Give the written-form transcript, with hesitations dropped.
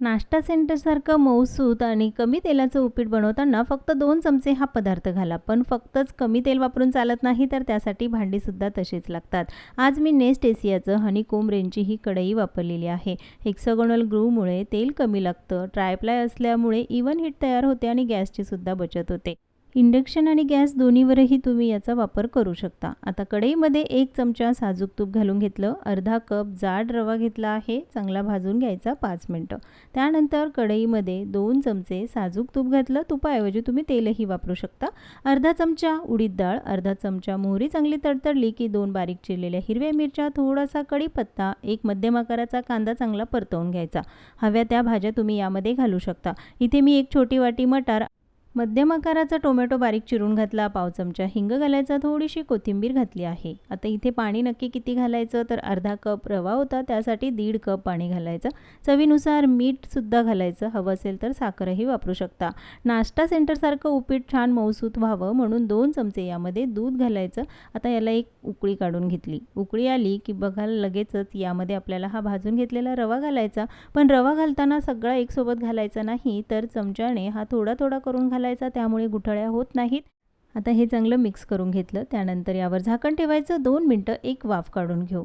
नाश्ता सेंटरसारखं मऊसूत आणि कमी तेलाचं उपीट बनवताना फक्त 2 चमचे हा पदार्थ घाला. पण फक्तच कमी तेल वापरून चालत नाही, तर त्यासाठी भांडीसुद्धा तशीच लागतात. आज मी नेस्ट एशियाचं हनीकोम रेंजची ही कढई वापरलेली आहे. हेक्सागोनल ग्रूमुळे तेल कमी लागतं, ट्रायप्लाय असल्यामुळे इव्हन हीट तयार होते आणि गॅसचीसुद्धा बचत होते. इंडक्शन आणि गॅस दोन्हीवरही तुम्ही याचा वापर करू शकता. आता कढईमध्ये 1 चमचा साजूक तूप घालून घेतलं. अर्धा कप जाड रवा घेतला आहे. चांगला भाजून घ्यायचा 5 मिनिटं. त्यानंतर कढईमध्ये 2 चमचे साजूक तूप घातलं. तुपाऐवजी तुम्ही तेलही वापरू शकता. अर्धा चमचा उडीद डाळ, अर्धा चमचा मोहरी चांगली तडतडली की 2 बारीक चिरलेल्या हिरव्या मिरच्या, थोडासा कढीपत्ता, एक मध्यम आकाराचा कांदा चांगला परतवून घ्यायचा. हव्या त्या भाज्या तुम्ही यामध्ये घालू शकता. इथे मी एक छोटी वाटी मटार, मध्यम आकाराचा टोमॅटो बारीक चिरून घातला, पाव चमचा हिंग घालायचा, थोडीशी कोथिंबीर घातली आहे. आता इथे पाणी नक्की किती घालायचं, तर अर्धा कप रवा होता त्यासाठी 1.5 कप पाणी घालायचं. चवीनुसार मीठसुद्धा घालायचं. हवं असेल तर साखरही वापरू शकता. नाश्ता सेंटरसारखं उपीट छान मऊसूत व्हावं म्हणून 2 चमचे यामध्ये दूध घालायचं. आता याला एक उकळी काढून घेतली. उकळी आली की बघा लगेचच यामध्ये आपल्याला हा भाजून घेतलेला रवा घालायचा. पण रवा घालताना सगळा एकसोबत घालायचा नाही, तर चमच्याने हा थोडा थोडा करून घालायचा, त्यामुळे गुठळ्या होत नाहीत. आता हे चांगलं मिक्स करून घेतलं. त्यानंतर यावर झाकण ठेवायचं. 2 मिनिटं एक वाफ काढून घेऊ.